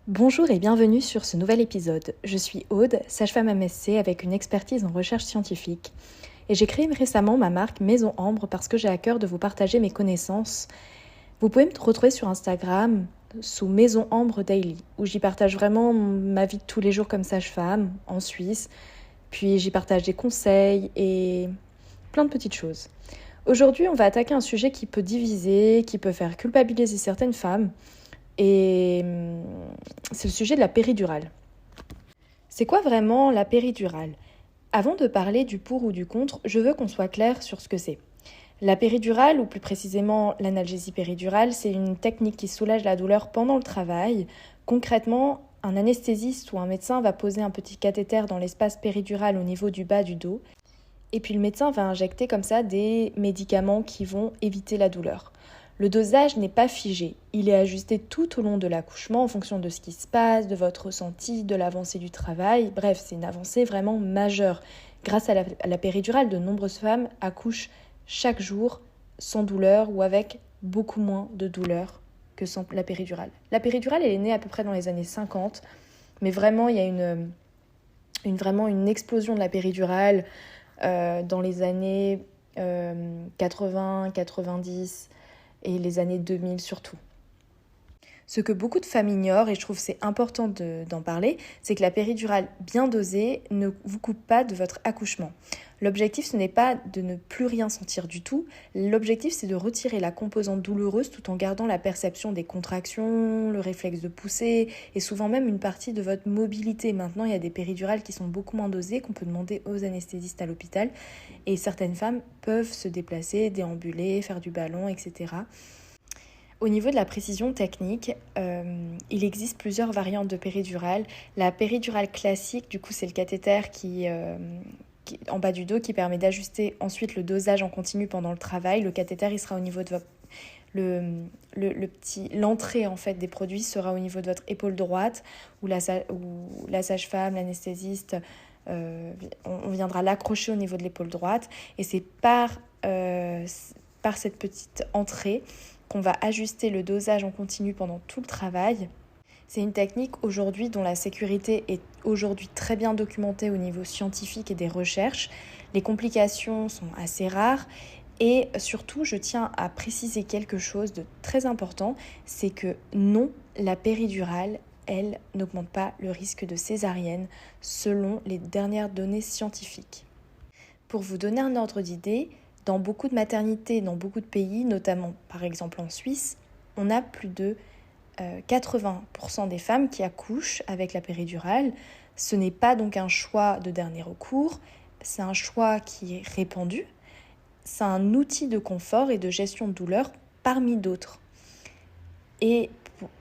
Bonjour et bienvenue sur ce nouvel épisode. Je suis Aude, sage-femme MSC avec une expertise en recherche scientifique. Et j'ai créé récemment ma marque Maison Ambre parce que j'ai à cœur de vous partager mes connaissances. Vous pouvez me retrouver sur Instagram sous Maison Ambre Daily, où j'y partage vraiment ma vie de tous les jours comme sage-femme en Suisse. Puis j'y partage des conseils et plein de petites choses. Aujourd'hui, on va attaquer un sujet qui peut diviser, qui peut faire culpabiliser certaines femmes. Et c'est le sujet de la péridurale. C'est quoi vraiment la péridurale ? Avant de parler du pour ou du contre, je veux qu'on soit clair sur ce que c'est. La péridurale, ou plus précisément l'analgésie péridurale, c'est une technique qui soulage la douleur pendant le travail. Concrètement, un anesthésiste ou un médecin va poser un petit cathéter dans l'espace péridural au niveau du bas du dos. Et puis le médecin va injecter comme ça des médicaments qui vont éviter la douleur. Le dosage n'est pas figé, il est ajusté tout au long de l'accouchement en fonction de ce qui se passe, de votre ressenti, de l'avancée du travail. Bref, c'est une avancée vraiment majeure. Grâce à la péridurale, de nombreuses femmes accouchent chaque jour sans douleur ou avec beaucoup moins de douleur que sans la péridurale. La péridurale, elle est née à peu près dans les années 50, mais vraiment, il y a vraiment une explosion de la péridurale dans les années 80, 90 et les années 2000 surtout. Ce que beaucoup de femmes ignorent, et je trouve que c'est important d'en parler, c'est que la péridurale bien dosée ne vous coupe pas de votre accouchement. L'objectif, ce n'est pas de ne plus rien sentir du tout. L'objectif, c'est de retirer la composante douloureuse tout en gardant la perception des contractions, le réflexe de pousser et souvent même une partie de votre mobilité. Maintenant, il y a des péridurales qui sont beaucoup moins dosées, qu'on peut demander aux anesthésistes à l'hôpital. Et certaines femmes peuvent se déplacer, déambuler, faire du ballon, etc. Au niveau de la précision technique, il existe plusieurs variantes de péridurale. La péridurale classique, du coup, c'est le cathéter qui en bas du dos qui permet d'ajuster ensuite le dosage en continu pendant le travail. Le cathéter, il sera au niveau de votre... L'entrée en fait des produits sera au niveau de votre épaule droite où la sage-femme, l'anesthésiste, on viendra l'accrocher au niveau de l'épaule droite. Et c'est par cette petite entrée qu'on va ajuster le dosage en continu pendant tout le travail. C'est une technique aujourd'hui dont la sécurité est aujourd'hui très bien documentée au niveau scientifique et des recherches. Les complications sont assez rares et surtout, je tiens à préciser quelque chose de très important, c'est que non, la péridurale, elle, n'augmente pas le risque de césarienne selon les dernières données scientifiques. Pour vous donner un ordre d'idée, dans beaucoup de maternités, dans beaucoup de pays, notamment par exemple en Suisse, on a plus de 80% des femmes qui accouchent avec la péridurale. Ce n'est pas donc un choix de dernier recours, c'est un choix qui est répandu. C'est un outil de confort et de gestion de douleur parmi d'autres. Et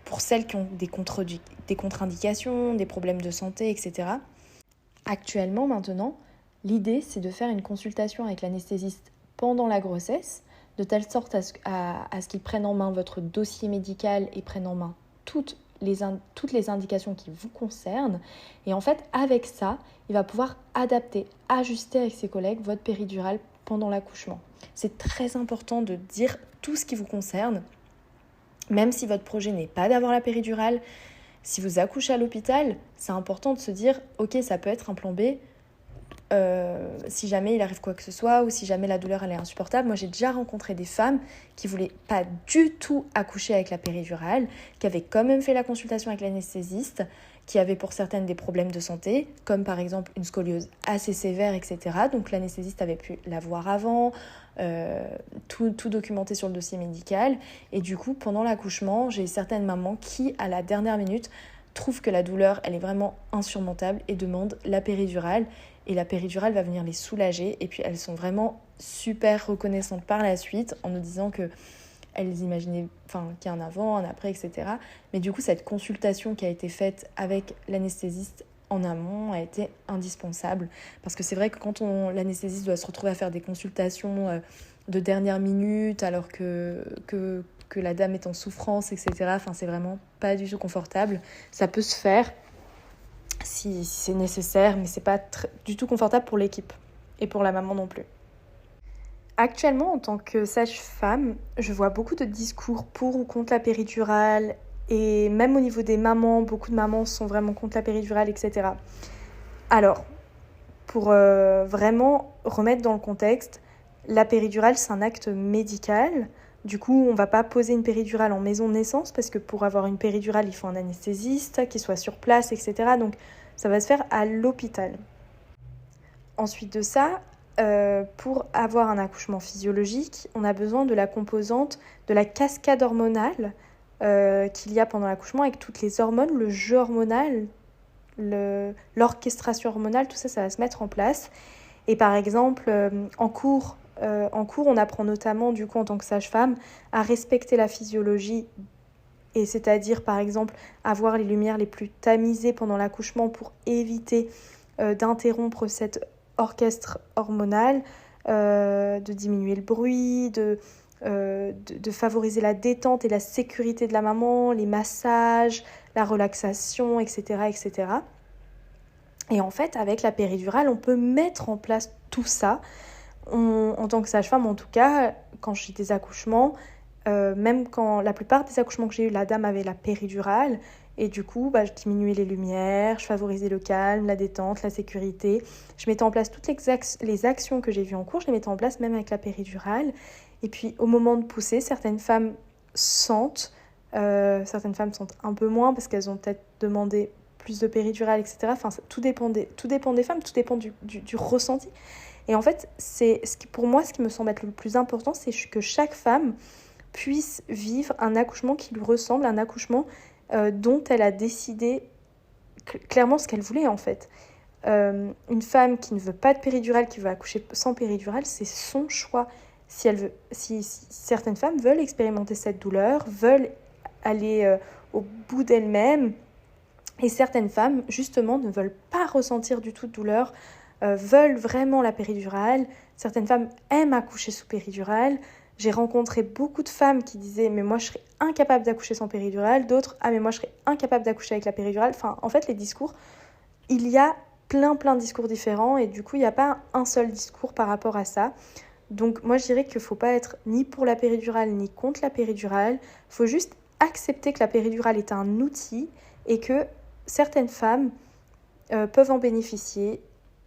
pour celles qui ont des contre-indications, des problèmes de santé, etc., actuellement, maintenant, l'idée, c'est de faire une consultation avec l'anesthésiste pendant la grossesse, de telle sorte à ce qu'il prenne en main votre dossier médical et prenne en main toutes les indications qui vous concernent. Et en fait, avec ça, il va pouvoir adapter, ajuster avec ses collègues votre péridurale pendant l'accouchement. C'est très important de dire tout ce qui vous concerne, même si votre projet n'est pas d'avoir la péridurale. Si vous accouchez à l'hôpital, c'est important de se dire « Ok, ça peut être un plan B ». Si jamais il arrive quoi que ce soit ou si jamais la douleur elle est insupportable. Moi j'ai déjà rencontré des femmes qui voulaient pas du tout accoucher avec la péridurale, qui avaient quand même fait la consultation avec l'anesthésiste, qui avaient pour certaines des problèmes de santé, comme par exemple une scoliose assez sévère, etc. Donc l'anesthésiste avait pu la voir avant, tout documenté sur le dossier médical. Et du coup pendant l'accouchement, j'ai certaines mamans qui à la dernière minute trouvent que la douleur elle est vraiment insurmontable et demandent la péridurale. Et la péridurale va venir les soulager. Et puis elles sont vraiment super reconnaissantes par la suite en nous disant qu'elles imaginaient qu'il y a un avant, un après, etc. Mais du coup, cette consultation qui a été faite avec l'anesthésiste en amont a été indispensable. Parce que c'est vrai que quand l'anesthésiste doit se retrouver à faire des consultations de dernière minute alors que la dame est en souffrance, etc. C'est vraiment pas du tout confortable. Ça peut se faire si c'est nécessaire, mais c'est pas du tout confortable pour l'équipe et pour la maman non plus. Actuellement, en tant que sage-femme, je vois beaucoup de discours pour ou contre la péridurale Et même au niveau des mamans, beaucoup de mamans sont vraiment contre la péridurale, etc. Alors, pour vraiment remettre dans le contexte, la péridurale, c'est un acte médical. Du coup, on ne va pas poser une péridurale en maison de naissance parce que pour avoir une péridurale, il faut un anesthésiste qui soit sur place, etc. Donc, ça va se faire à l'hôpital. Ensuite de ça, pour avoir un accouchement physiologique, on a besoin de la composante de la cascade hormonale qu'il y a pendant l'accouchement avec toutes les hormones, le jeu hormonal, l'orchestration hormonale, tout ça, ça va se mettre en place. Et par exemple, en cours, on apprend notamment, du coup, en tant que sage-femme, à respecter la physiologie, et c'est-à-dire, par exemple, avoir les lumières les plus tamisées pendant l'accouchement pour éviter d'interrompre cet orchestre hormonal, de diminuer le bruit, de favoriser la détente et la sécurité de la maman, les massages, la relaxation, etc., etc. Et en fait, avec la péridurale, on peut mettre en place tout ça. En tant que sage-femme, en tout cas, quand j'ai des accouchements, même quand la plupart des accouchements que j'ai eu, la dame avait la péridurale. Et du coup, je diminuais les lumières, je favorisais le calme, la détente, la sécurité. Je mettais en place toutes les actions que j'ai vues en cours, je les mettais en place même avec la péridurale. Et puis, au moment de pousser, certaines femmes sentent un peu moins parce qu'elles ont peut-être demandé plus de péridurale, etc. Enfin, tout dépend des femmes, tout dépend du ressenti. Et en fait, pour moi, ce qui me semble être le plus important, c'est que chaque femme puisse vivre un accouchement qui lui ressemble, un accouchement dont elle a décidé clairement ce qu'elle voulait, en fait. Une femme qui ne veut pas de péridurale, qui veut accoucher sans péridurale, c'est son choix. Si certaines femmes veulent expérimenter cette douleur, veulent aller au bout d'elles-mêmes, et certaines femmes, justement, ne veulent pas ressentir du tout de douleur, veulent vraiment la péridurale. Certaines femmes aiment accoucher sous péridurale. J'ai rencontré beaucoup de femmes qui disaient « mais moi, je serais incapable d'accoucher sans péridurale ». D'autres « ah, mais moi, je serais incapable d'accoucher avec la péridurale ». Enfin, en fait, les discours, il y a plein de discours différents et du coup, il n'y a pas un seul discours par rapport à ça. Donc, moi, je dirais qu'il ne faut pas être ni pour la péridurale ni contre la péridurale. Il faut juste accepter que la péridurale est un outil et que certaines femmes peuvent en bénéficier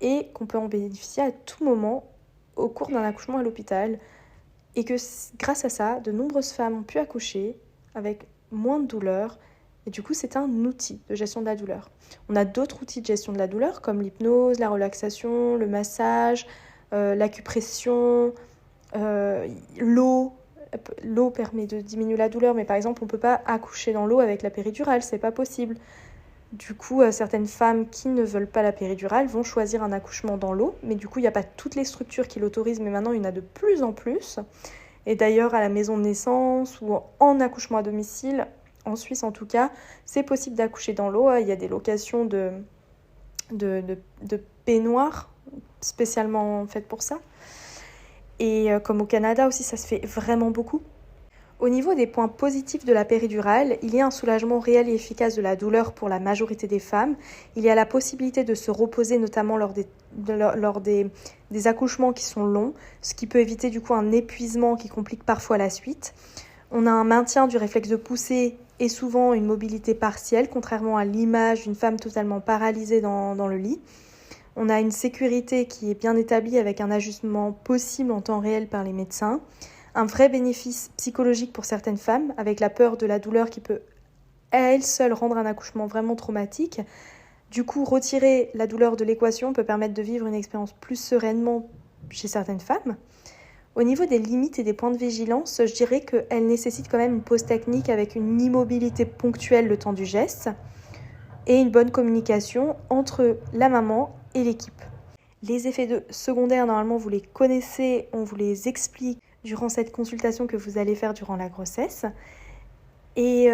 et qu'on peut en bénéficier à tout moment au cours d'un accouchement à l'hôpital et que grâce à ça, de nombreuses femmes ont pu accoucher avec moins de douleur et du coup, c'est un outil de gestion de la douleur. On a d'autres outils de gestion de la douleur comme l'hypnose, la relaxation, le massage, l'acupression, l'eau. L'eau permet de diminuer la douleur, mais par exemple, on ne peut pas accoucher dans l'eau avec la péridurale, c'est pas possible. Du coup, certaines femmes qui ne veulent pas la péridurale vont choisir un accouchement dans l'eau, mais du coup, il n'y a pas toutes les structures qui l'autorisent, mais maintenant, il y en a de plus en plus. Et d'ailleurs, à la maison de naissance ou en accouchement à domicile, en Suisse en tout cas, c'est possible d'accoucher dans l'eau. Il y a des locations de baignoires spécialement faites pour ça. Et comme au Canada aussi, ça se fait vraiment beaucoup. Au niveau des points positifs de la péridurale, il y a un soulagement réel et efficace de la douleur pour la majorité des femmes. Il y a la possibilité de se reposer, notamment lors des accouchements qui sont longs, ce qui peut éviter du coup un épuisement qui complique parfois la suite. On a un maintien du réflexe de pousser et souvent une mobilité partielle, contrairement à l'image d'une femme totalement paralysée dans le lit. On a une sécurité qui est bien établie avec un ajustement possible en temps réel par les médecins. Un vrai bénéfice psychologique pour certaines femmes, avec la peur de la douleur qui peut à elle seule rendre un accouchement vraiment traumatique. Du coup, retirer la douleur de l'équation peut permettre de vivre une expérience plus sereinement chez certaines femmes. Au niveau des limites et des points de vigilance, je dirais qu'elle nécessite quand même une pause technique avec une immobilité ponctuelle le temps du geste et une bonne communication entre la maman et l'équipe. Les effets secondaires, normalement, vous les connaissez, on vous les explique durant cette consultation que vous allez faire durant la grossesse. Et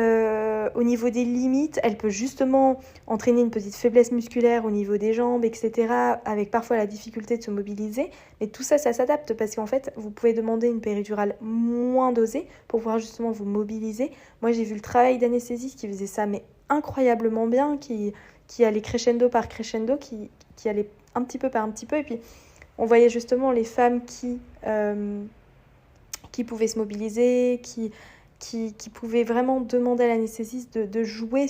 au niveau des limites, elle peut justement entraîner une petite faiblesse musculaire au niveau des jambes, etc., avec parfois la difficulté de se mobiliser. Mais tout ça, ça s'adapte parce qu'en fait, vous pouvez demander une péridurale moins dosée pour pouvoir justement vous mobiliser. Moi, j'ai vu le travail d'anesthésiste qui faisait ça, mais incroyablement bien, qui allait crescendo par crescendo, qui allait un petit peu par un petit peu. Et puis, on voyait justement les femmes qui pouvaient se mobiliser, qui qui pouvaient vraiment demander à l'anesthésiste de jouer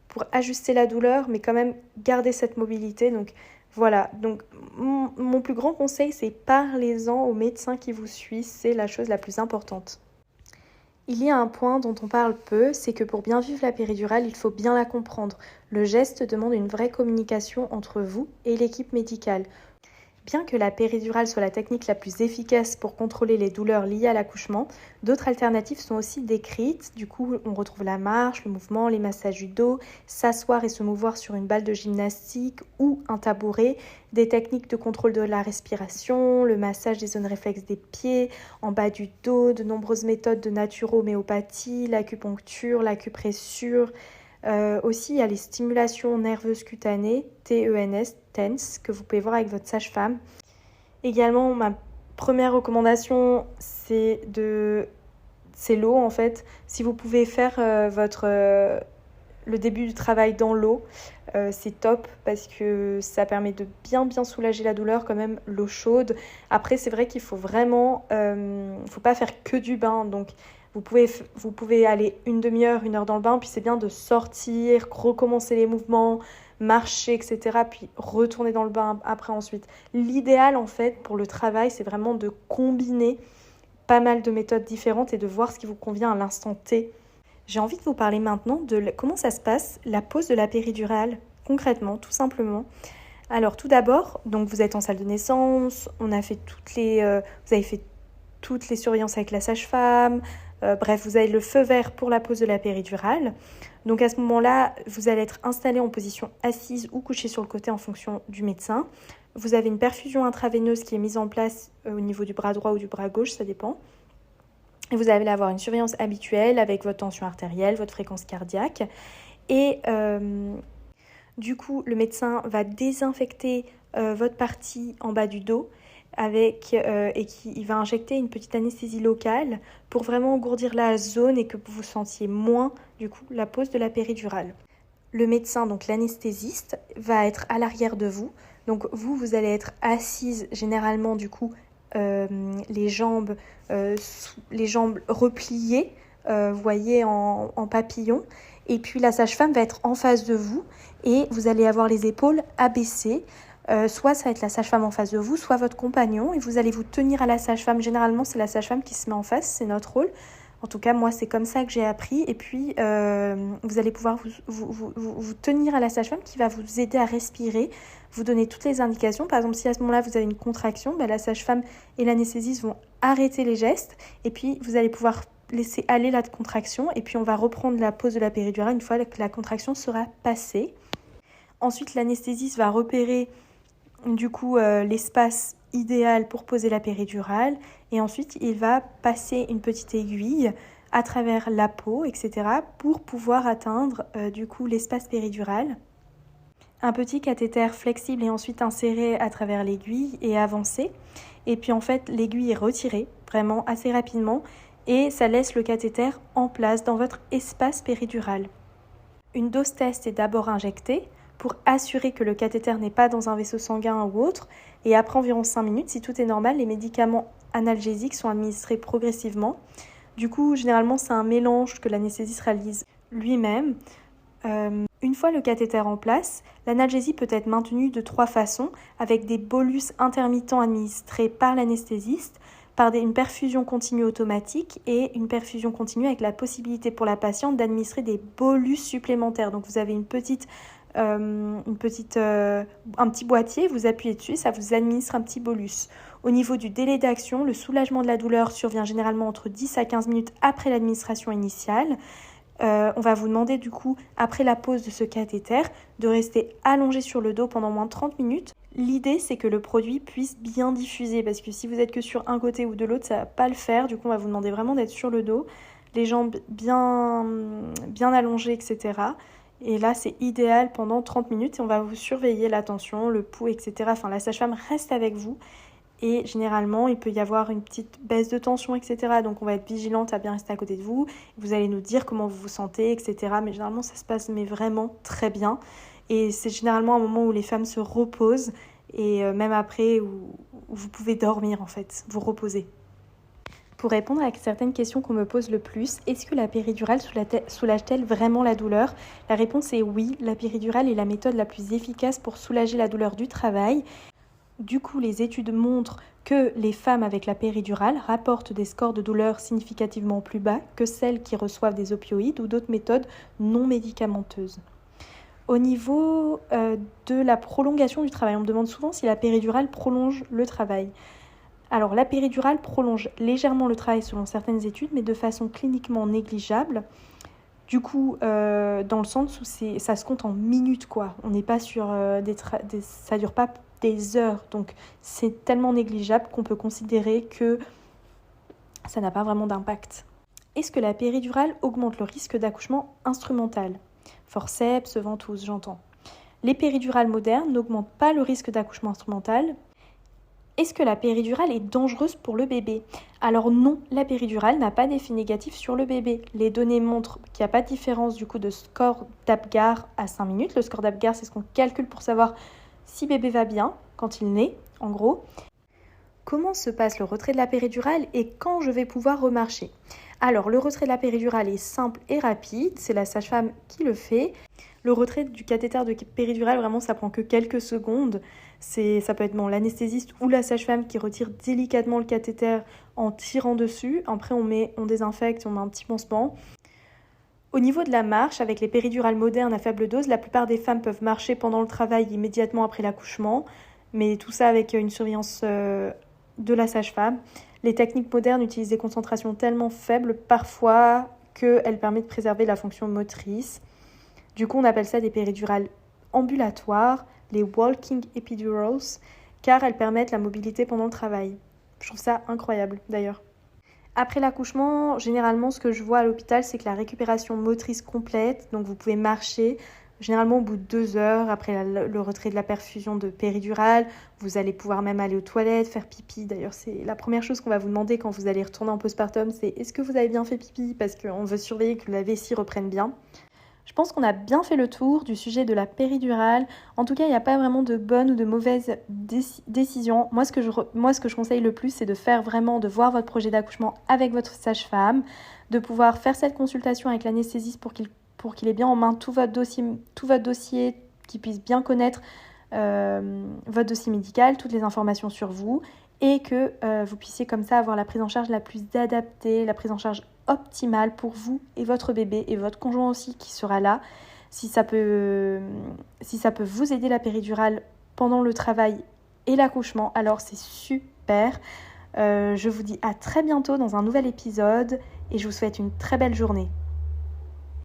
pour ajuster la douleur, mais quand même garder cette mobilité. Donc voilà, donc mon plus grand conseil, c'est parlez-en au médecin qui vous suit, c'est la chose la plus importante. Il y a un point dont on parle peu, c'est que pour bien vivre la péridurale, il faut bien la comprendre. Le geste demande une vraie communication entre vous et l'équipe médicale. Bien que la péridurale soit la technique la plus efficace pour contrôler les douleurs liées à l'accouchement, d'autres alternatives sont aussi décrites. Du coup, on retrouve la marche, le mouvement, les massages du dos, s'asseoir et se mouvoir sur une balle de gymnastique ou un tabouret, des techniques de contrôle de la respiration, le massage des zones réflexes des pieds, en bas du dos, de nombreuses méthodes de naturohoméopathie, l'acupuncture, l'acupressure. Aussi, il y a les stimulations nerveuses cutanées, TENS, TENS, que vous pouvez voir avec votre sage-femme. Également, ma première recommandation, c'est l'eau en fait. Si vous pouvez faire le début du travail dans l'eau, c'est top parce que ça permet de bien soulager la douleur, quand même l'eau chaude. Après, c'est vrai qu'il faut vraiment, faut pas faire que du bain, donc vous pouvez aller une demi-heure, 1 heure dans le bain, puis c'est bien de sortir, recommencer les mouvements, marcher, etc. Puis retourner dans le bain après ensuite. L'idéal en fait pour le travail, c'est vraiment de combiner pas mal de méthodes différentes et de voir ce qui vous convient à l'instant T. J'ai envie de vous parler maintenant de comment ça se passe, la pose de la péridurale, concrètement, tout simplement. Alors tout d'abord, donc vous êtes en salle de naissance, vous avez fait toutes les surveillances avec la sage-femme, bref, vous avez le feu vert pour la pose de la péridurale. Donc à ce moment-là, vous allez être installé en position assise ou couché sur le côté en fonction du médecin. Vous avez une perfusion intraveineuse qui est mise en place au niveau du bras droit ou du bras gauche, ça dépend. Et vous allez avoir une surveillance habituelle avec votre tension artérielle, votre fréquence cardiaque. Et du coup, le médecin va désinfecter votre partie en bas du dos il va injecter une petite anesthésie locale pour vraiment engourdir la zone et que vous sentiez moins du coup la pose de la péridurale. Le médecin, donc l'anesthésiste, va être à l'arrière de vous. Donc vous allez être assise généralement du coup les jambes repliées, vous voyez en papillon. Et puis la sage-femme va être en face de vous et vous allez avoir les épaules abaissées. Soit ça va être la sage-femme en face de vous, soit votre compagnon, et vous allez vous tenir à la sage-femme. Généralement, c'est la sage-femme qui se met en face, c'est notre rôle. En tout cas, moi, c'est comme ça que j'ai appris. Et puis, vous allez pouvoir vous tenir à la sage-femme qui va vous aider à respirer, vous donner toutes les indications. Par exemple, si à ce moment-là, vous avez une contraction, la sage-femme et l'anesthésiste vont arrêter les gestes. Et puis, vous allez pouvoir laisser aller la contraction. Et puis, on va reprendre la pose de la péridurale une fois que la contraction sera passée. Ensuite, l'anesthésiste va repérer du coup l'espace idéal pour poser la péridurale et ensuite il va passer une petite aiguille à travers la peau, etc. pour pouvoir atteindre du coup l'espace péridural. Un petit cathéter flexible est ensuite inséré à travers l'aiguille et avancé. Et puis en fait l'aiguille est retirée vraiment assez rapidement et ça laisse le cathéter en place dans votre espace péridural. Une dose test est d'abord injectée pour assurer que le cathéter n'est pas dans un vaisseau sanguin ou autre. Et après environ 5 minutes, si tout est normal, les médicaments analgésiques sont administrés progressivement. Du coup, généralement, c'est un mélange que l'anesthésiste réalise lui-même. Une fois le cathéter en place, l'analgésie peut être maintenue de 3 façons, avec des bolus intermittents administrés par l'anesthésiste, par une perfusion continue automatique et une perfusion continue avec la possibilité pour la patiente d'administrer des bolus supplémentaires. Donc vous avez un petit boîtier, vous appuyez dessus, ça vous administre un petit bolus. Au niveau du délai d'action, le soulagement de la douleur survient généralement entre 10 à 15 minutes après l'administration initiale. On va vous demander du coup, après la pose de ce cathéter, de rester allongé sur le dos pendant moins de 30 minutes. L'idée, c'est que le produit puisse bien diffuser, parce que si vous êtes que sur un côté ou de l'autre, ça ne va pas le faire. Du coup, on va vous demander vraiment d'être sur le dos, les jambes bien allongées, etc. Et là, c'est idéal pendant 30 minutes et on va vous surveiller la tension, le pouls, etc. Enfin, la sage-femme reste avec vous et généralement, il peut y avoir une petite baisse de tension, etc. Donc, on va être vigilante à bien rester à côté de vous. Vous allez nous dire comment vous vous sentez, etc. Mais généralement, ça se passe vraiment très bien. Et c'est généralement un moment où les femmes se reposent et même après, où vous pouvez dormir en fait, vous reposer. Pour répondre à certaines questions qu'on me pose le plus, est-ce que la péridurale soulage-t-elle vraiment la douleur ? La réponse est oui, la péridurale est la méthode la plus efficace pour soulager la douleur du travail. Du coup, les études montrent que les femmes avec la péridurale rapportent des scores de douleur significativement plus bas que celles qui reçoivent des opioïdes ou d'autres méthodes non médicamenteuses. Au niveau de la prolongation du travail, on me demande souvent si la péridurale prolonge le travail. Alors, la péridurale prolonge légèrement le travail selon certaines études, mais de façon cliniquement négligeable. Du coup, dans le sens où ça se compte en minutes, quoi. On n'est pas sur ça dure pas des heures, donc c'est tellement négligeable qu'on peut considérer que ça n'a pas vraiment d'impact. Est-ce que la péridurale augmente le risque d'accouchement instrumental ? Forceps, ventouse, j'entends. Les péridurales modernes n'augmentent pas le risque d'accouchement instrumental. Est-ce que la péridurale est dangereuse pour le bébé ? Alors non, la péridurale n'a pas d'effet négatif sur le bébé. Les données montrent qu'il n'y a pas de différence du coup de score d'Apgar à 5 minutes. Le score d'Apgar, c'est ce qu'on calcule pour savoir si bébé va bien quand il naît, en gros. Comment se passe le retrait de la péridurale et quand je vais pouvoir remarcher ? Alors, le retrait de la péridurale est simple et rapide, c'est la sage-femme qui le fait. Le retrait du cathéter de péridurale, vraiment, ça prend que quelques secondes. Ça peut être l'anesthésiste ou la sage-femme qui retire délicatement le cathéter en tirant dessus. Après, on désinfecte, on met un petit pansement. Au niveau de la marche, avec les péridurales modernes à faible dose, la plupart des femmes peuvent marcher pendant le travail immédiatement après l'accouchement, mais tout ça avec une surveillance de la sage-femme. Les techniques modernes utilisent des concentrations tellement faibles parfois qu'elles permettent de préserver la fonction motrice. Du coup, on appelle ça des péridurales ambulatoires, les walking epidurals, car elles permettent la mobilité pendant le travail. Je trouve ça incroyable d'ailleurs. Après l'accouchement, généralement, ce que je vois à l'hôpital, c'est que la récupération motrice complète, donc vous pouvez marcher, généralement au bout de 2 heures, après le retrait de la perfusion de péridurale, vous allez pouvoir même aller aux toilettes, faire pipi. D'ailleurs, c'est la première chose qu'on va vous demander quand vous allez retourner en postpartum, c'est est-ce que vous avez bien fait pipi ? Parce qu'on veut surveiller que la vessie reprenne bien. Je pense qu'on a bien fait le tour du sujet de la péridurale. En tout cas, il n'y a pas vraiment de bonne ou de mauvaise décision. Moi, ce que je conseille le plus, c'est de voir votre projet d'accouchement avec votre sage-femme, de pouvoir faire cette consultation avec l'anesthésiste pour qu'il ait bien en main tout votre dossier, qu'il puisse bien connaître votre dossier médical, toutes les informations sur vous, et que vous puissiez comme ça avoir la prise en charge la plus adaptée, la prise en charge optimale pour vous et votre bébé et votre conjoint aussi qui sera là. Si ça peut vous aider la péridurale pendant le travail et l'accouchement, alors c'est super. Je vous dis à très bientôt dans un nouvel épisode et je vous souhaite une très belle journée.